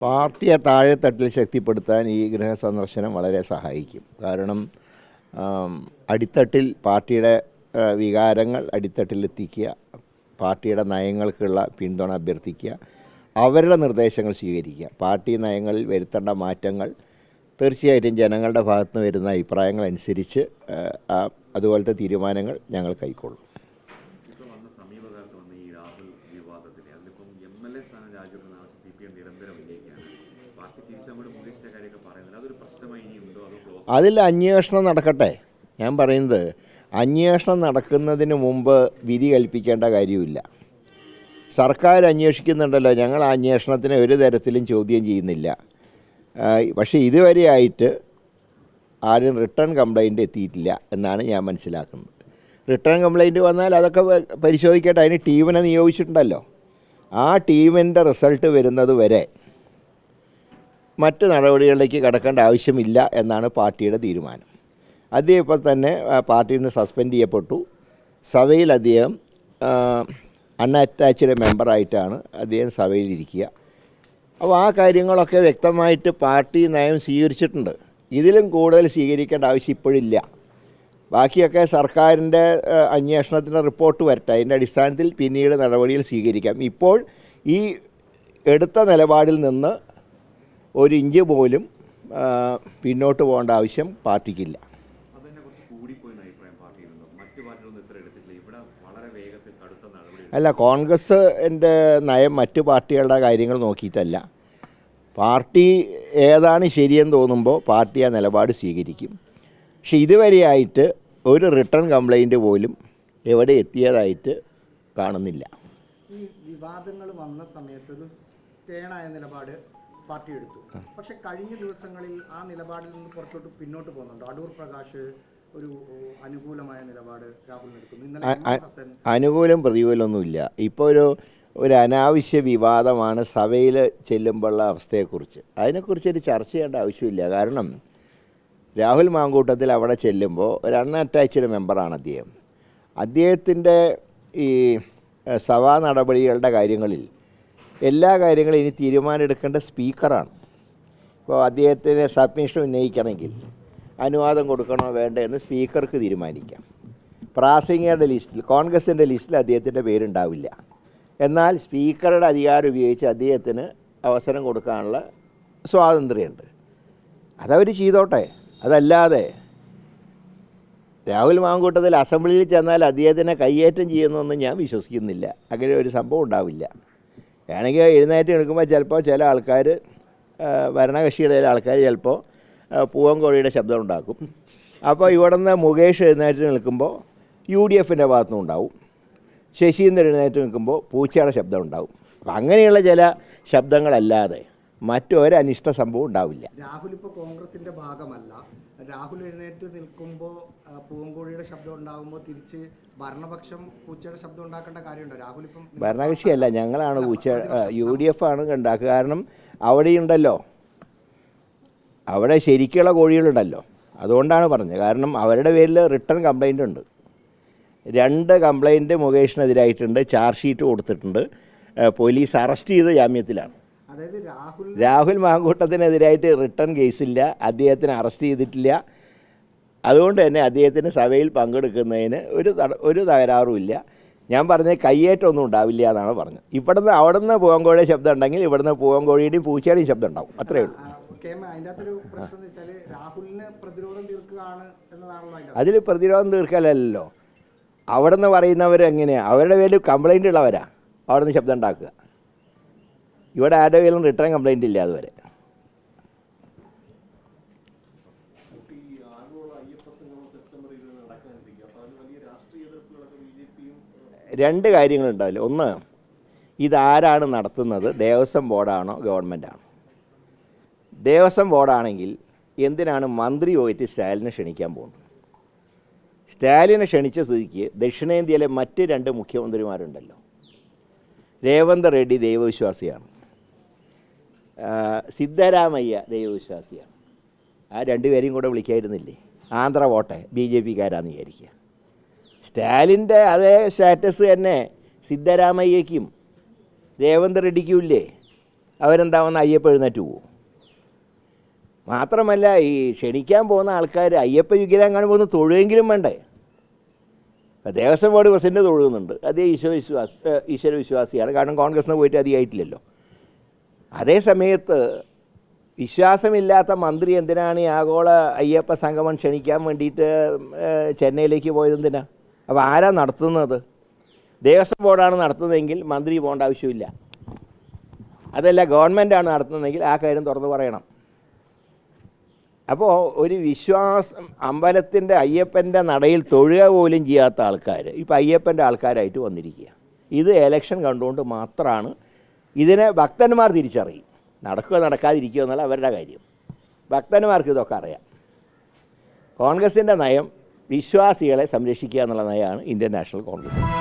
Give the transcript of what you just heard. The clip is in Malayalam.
പാർട്ടിയെ താഴെത്തട്ടിൽ ശക്തിപ്പെടുത്താൻ ഈ ഗൃഹസന്ദർശനം വളരെ സഹായിക്കും. കാരണം അടിത്തട്ടിൽ പാർട്ടിയുടെ വികാരങ്ങൾ അടിത്തട്ടിലെത്തിക്കുക, പാർട്ടിയുടെ നയങ്ങൾക്കുള്ള പിന്തുണ അഭ്യർത്ഥിക്കുക, അവരുടെ നിർദ്ദേശങ്ങൾ സ്വീകരിക്കുക. പാർട്ടി നയങ്ങളിൽ വരുത്തേണ്ട മാറ്റങ്ങൾ തീർച്ചയായിട്ടും ജനങ്ങളുടെ ഭാഗത്ത് നിന്ന് വരുന്ന അഭിപ്രായങ്ങൾ അനുസരിച്ച് അതുപോലത്തെ തീരുമാനങ്ങൾ ഞങ്ങൾ കൈക്കൊള്ളും. അതിൽ അന്വേഷണം നടക്കട്ടെ. ഞാൻ പറയുന്നത് അന്വേഷണം നടക്കുന്നതിന് മുമ്പ് വിധി കൽപ്പിക്കേണ്ട കാര്യമില്ല. സർക്കാർ അന്വേഷിക്കുന്നുണ്ടല്ലോ, ഞങ്ങൾ ആ അന്വേഷണത്തിനെ ഒരു തരത്തിലും ചോദ്യം ചെയ്യുന്നില്ല. പക്ഷേ ഇതുവരെയായിട്ട് ആരും റിട്ടേൺ കംപ്ലയിൻ്റ് എത്തിയിട്ടില്ല എന്നാണ് ഞാൻ മനസ്സിലാക്കുന്നത്. റിട്ടേൺ കംപ്ലയിൻറ്റ് വന്നാൽ അതൊക്കെ പരിശോധിക്കട്ടെ. അതിന് ടീമിനെ നിയോഗിച്ചിട്ടുണ്ടല്ലോ. ആ ടീമിൻ്റെ റിസൾട്ട് വരുന്നത് വരെ മറ്റ് നടപടികളിലേക്ക് കടക്കേണ്ട ആവശ്യമില്ല എന്നാണ് പാർട്ടിയുടെ തീരുമാനം. അദ്ദേഹം ഇപ്പോൾ തന്നെ പാർട്ടിയിൽ നിന്ന് സസ്പെൻഡ് ചെയ്യപ്പെട്ടു. സഭയിൽ അദ്ദേഹം അൺഅറ്റാച്ച്ഡ് മെമ്പറായിട്ടാണ് അദ്ദേഹം സഭയിലിരിക്കുക. അപ്പോൾ ആ കാര്യങ്ങളൊക്കെ വ്യക്തമായിട്ട് പാർട്ടി നയം സ്വീകരിച്ചിട്ടുണ്ട്. ഇതിലും കൂടുതൽ സ്വീകരിക്കേണ്ട ആവശ്യം ഇപ്പോഴില്ല. ബാക്കിയൊക്കെ സർക്കാരിൻ്റെ അന്വേഷണത്തിൻ്റെ റിപ്പോർട്ട് വരട്ടെ. അതിൻ്റെ അടിസ്ഥാനത്തിൽ പിന്നീട് നടപടികൾ സ്വീകരിക്കാം. ഇപ്പോൾ ഈ എടുത്ത നിലപാടിൽ നിന്ന് ഒരു ഇഞ്ച് പോലും പിന്നോട്ട് പോകേണ്ട ആവശ്യം പാർട്ടിക്കില്ല. അല്ല, കോൺഗ്രസിൻ്റെ നയം മറ്റു പാർട്ടികളുടെ കാര്യങ്ങൾ നോക്കിയിട്ടല്ല. പാർട്ടി ഏതാണ് ശരിയെന്ന് തോന്നുമ്പോൾ പാർട്ടി ആ നിലപാട് സ്വീകരിക്കും. പക്ഷെ ഇതുവരെയായിട്ട് ഒരു റിട്ടേൺ കംപ്ലയിൻ്റ് പോലും എവിടെ എത്തിയതായിട്ട് കാണുന്നില്ല. ഈ വിവാദങ്ങൾ വന്ന സമയത്ത് ഒരു തേണായ നിലപാട് പാർട്ടി എടുത്തു. പക്ഷെ കഴിഞ്ഞ ദിവസങ്ങളിൽ ആ നിലപാടിൽ നിന്ന് കുറച്ചോട്ട് പിന്നോട്ട് പോകുന്നുണ്ട്. അടൂർ പ്രകാശ് ഒരു അനുകൂലമായ നിലപാട് രാഹുൽ എടുക്കുന്നു. അനുകൂലം പ്രതികൂലമൊന്നുമില്ല. ഇപ്പോൾ ഒരു അനാവശ്യ വിവാദമാണ് സഭയിൽ ചെല്ലുമ്പോഴുള്ള അവസ്ഥയെക്കുറിച്ച്. അതിനെക്കുറിച്ചൊരു ചർച്ച ചെയ്യേണ്ട ആവശ്യമില്ല. കാരണം രാഹുൽ മാങ്കൂട്ടത്തിൽ അവിടെ ചെല്ലുമ്പോൾ ഒരു അൺഅറ്റാച്ച്ഡ് മെമ്പറാണ് അദ്ദേഹം. അദ്ദേഹത്തിൻ്റെ ഈ സഭാ നടപടികളുടെ കാര്യങ്ങളിൽ എല്ലാ കാര്യങ്ങളും ഇനി തീരുമാനമെടുക്കേണ്ട സ്പീക്കറാണ്. ഇപ്പോൾ അദ്ദേഹത്തിന് സബ്മിഷൻ ഉന്നയിക്കണമെങ്കിൽ അനുവാദം കൊടുക്കണോ വേണ്ടോ എന്ന് സ്പീക്കർക്ക് തീരുമാനിക്കാം. പ്രാസംഗികരുടെ ലിസ്റ്റിൽ, കോൺഗ്രസിൻ്റെ ലിസ്റ്റിൽ അദ്ദേഹത്തിൻ്റെ പേരുണ്ടാവില്ല. എന്നാൽ സ്പീക്കറുടെ അധികാരം ഉപയോഗിച്ച് അദ്ദേഹത്തിന് അവസരം കൊടുക്കാനുള്ള സ്വാതന്ത്ര്യമുണ്ട്. അതവർ ചെയ്തോട്ടെ. അതല്ലാതെ രാഹുൽ മാങ്കൂട്ടത്തിൽ അസംബ്ലിയിൽ ചെന്നാൽ അദ്ദേഹത്തിനെ കയ്യേറ്റം ചെയ്യുന്നൊന്നും ഞാൻ വിശ്വസിക്കുന്നില്ല. അങ്ങനെ ഒരു സംഭവം ഉണ്ടാവില്ല. വേണമെങ്കിൽ എഴുന്നേറ്റ് നിൽക്കുമ്പോൾ ചിലപ്പോൾ ചില ആൾക്കാർ, ഭരണകക്ഷിയുടെ ചില ആൾക്കാർ ചിലപ്പോൾ പൂവൻകോഴിയുടെ ശബ്ദം ഉണ്ടാക്കും. അപ്പോൾ ഇവിടെ നിന്ന് മുകേഷ് എഴുന്നേറ്റ് നിൽക്കുമ്പോൾ UDFൻ്റെ ഭാഗത്തുനിന്നും ഉണ്ടാവും. ശശീന്ദ്രൻ എഴുന്നേറ്റ് നിൽക്കുമ്പോൾ പൂച്ചയുടെ ശബ്ദം ഉണ്ടാവും. അപ്പം അങ്ങനെയുള്ള ചില ശബ്ദങ്ങളല്ലാതെ മറ്റൊരു അനിഷ്ട സംഭവം ഉണ്ടാവില്ല. രാഹുൽ ഇപ്പോൾ കോൺഗ്രസിൻ്റെ ഭാഗമല്ല. രാഹുൽ എഴുന്നേറ്റ് നിൽക്കുമ്പോൾ പൂവൻകോഴിയുടെ ശബ്ദം ഉണ്ടാകുമ്പോൾ തിരിച്ച് ഭരണപക്ഷം പൂച്ചയുടെ ശബ്ദം ഉണ്ടാക്കേണ്ട കാര്യമുണ്ടോ? രാഹുൽ ഇപ്പം ഭരണകക്ഷിയല്ല, ഞങ്ങളാണ് പൂച്ച. UDF ആണ് ഉണ്ടാക്കുക. കാരണം അവിടെയുണ്ടല്ലോ, അവിടെ ശരിക്കുള്ള കോഴികളുണ്ടല്ലോ. അതുകൊണ്ടാണ് പറഞ്ഞത്. കാരണം അവരുടെ പേരിൽ റിട്ടേൺ കംപ്ലയിൻ്റ് ഉണ്ട്. 2 കംപ്ലയിൻറ്റ് മുകേഷിനെതിരായിട്ടുണ്ട്. ചാർജ് ഷീറ്റ് കൊടുത്തിട്ടുണ്ട്. പോലീസ് അറസ്റ്റ് ചെയ്ത് ജാമ്യത്തിലാണ്. രാഹുൽ മാങ്കൂട്ടത്തിനെതിരായിട്ട് റിട്ടേൺ കേസില്ല. അദ്ദേഹത്തിന് അറസ്റ്റ് ചെയ്തിട്ടില്ല. അതുകൊണ്ട് തന്നെ അദ്ദേഹത്തിന് സഭയിൽ പങ്കെടുക്കുന്നതിന് ഒരു തകരാറുമില്ല. ഞാൻ പറഞ്ഞത് കയ്യേറ്റമൊന്നും ഉണ്ടാവില്ല എന്നാണ് പറഞ്ഞത്. അവിടുന്ന് പൂവൻകോഴിയുടെ ശബ്ദം ഉണ്ടെങ്കിൽ ഇവിടുന്ന് പൂവൻകോഴിയുടെയും പൂച്ചയുടെയും ശബ്ദം ഉണ്ടാവും. അത്രയേ ഉള്ളൂ. അതിൽ പ്രതിരോധം തീർക്കലല്ലോ. അവിടുന്ന് പറയുന്നവരെങ്ങനെയാണ്? അവരുടെ പേരിൽ കംപ്ലയിൻ്റ് ഉള്ളവരാ അവിടുന്ന് ശബ്ദം ഉണ്ടാക്കുക. ഇവിടെ ആരുടെ പേരിലും റിട്ടേൺ കംപ്ലയിൻ്റ് ഇല്ല അതുവരെ. രണ്ട് കാര്യങ്ങളുണ്ടാവില്ല. ഒന്ന്, ഇതാരാണ് നടത്തുന്നത്? ദേവസ്വം ബോർഡാണോ ഗവൺമെൻറ്റാണോ? ദേവസ്വം ബോർഡാണെങ്കിൽ എന്തിനാണ് മന്ത്രി പോയിട്ട് സ്റ്റാലിനെ ക്ഷണിക്കാൻ പോകുന്നത്? സ്റ്റാലിനെ ക്ഷണിച്ച സ്ഥിതിക്ക് ദക്ഷിണേന്ത്യയിലെ മറ്റ് 2 മുഖ്യമന്ത്രിമാരുണ്ടല്ലോ. രേവന്ത് റെഡ്ഡി ദൈവവിശ്വാസിയാണ്, സിദ്ധരാമയ്യ ദൈവവിശ്വാസിയാണ്. ആ 2 പേരെയും കൂടെ വിളിക്കായിരുന്നില്ലേ? ആന്ധ്ര വോട്ടെ BJPക്കാരാന്ന് വിചാരിക്കുക. സ്റ്റാലിൻ്റെ അതേ സ്റ്റാറ്റസ് തന്നെ സിദ്ധരാമയ്യയ്ക്കും രേവന്ത് റെഡ്ഡിക്കും ഇല്ലേ? അവരെന്താവുന്ന അയ്യപ്പ എഴുന്നേറ്റ് പോകും. മാത്രമല്ല ഈ ക്ഷണിക്കാൻ പോകുന്ന ആൾക്കാർ അയ്യപ്പ വിഗ്രഹം കാണുമ്പോൾ ഒന്ന് തൊഴുകെങ്കിലും വേണ്ടേ? ദേവസ്വം ബോർഡ് പ്രസിഡന്റ് തൊഴുകുന്നുണ്ട്, അത് ഈശ്വര വിശ്വാസിയാണ്, കാരണം കോൺഗ്രസിന് പോയിട്ട് അധികമായിട്ടില്ലല്ലോ. അതേ സമയത്ത് വിശ്വാസമില്ലാത്ത മന്ത്രി എന്തിനാണ് ഈ ആഗോള അയ്യപ്പ സംഗമം ക്ഷണിക്കാൻ വേണ്ടിയിട്ട് ചെന്നൈയിലേക്ക് പോയത്? എന്തിനാ? അപ്പോൾ ആരാ നടത്തുന്നത്? ദേവസ്വം ബോർഡാണ് നടത്തുന്നതെങ്കിൽ മന്ത്രി പോകേണ്ട ആവശ്യമില്ല. അതല്ല ഗവൺമെൻറ്റാണ് നടത്തുന്നതെങ്കിൽ ആ കാര്യം തുറന്ന് പറയണം. അപ്പോൾ ഒരു വിശ്വാസം, അമ്പലത്തിൻ്റെ അയ്യപ്പൻ്റെ നടയിൽ തൊഴുക പോലും ചെയ്യാത്ത ആൾക്കാർ ഇപ്പോൾ അയ്യപ്പൻ്റെ ആൾക്കാരായിട്ട് വന്നിരിക്കുക. ഇത് എലക്ഷൻ കണ്ടുകൊണ്ട് മാത്രമാണ്. ഇതിനെ ഭക്തന്മാർ തിരിച്ചറിയും. നടക്കുക നടക്കാതിരിക്കുക എന്നുള്ള അവരുടെ കാര്യം. ഭക്തന്മാർക്ക് ഇതൊക്കെ അറിയാം. കോൺഗ്രസിൻ്റെ നയം വിശ്വാസികളെ സംരക്ഷിക്കുക എന്നുള്ള നയമാണ് ഇന്ത്യൻ നാഷണൽ കോൺഗ്രസ്.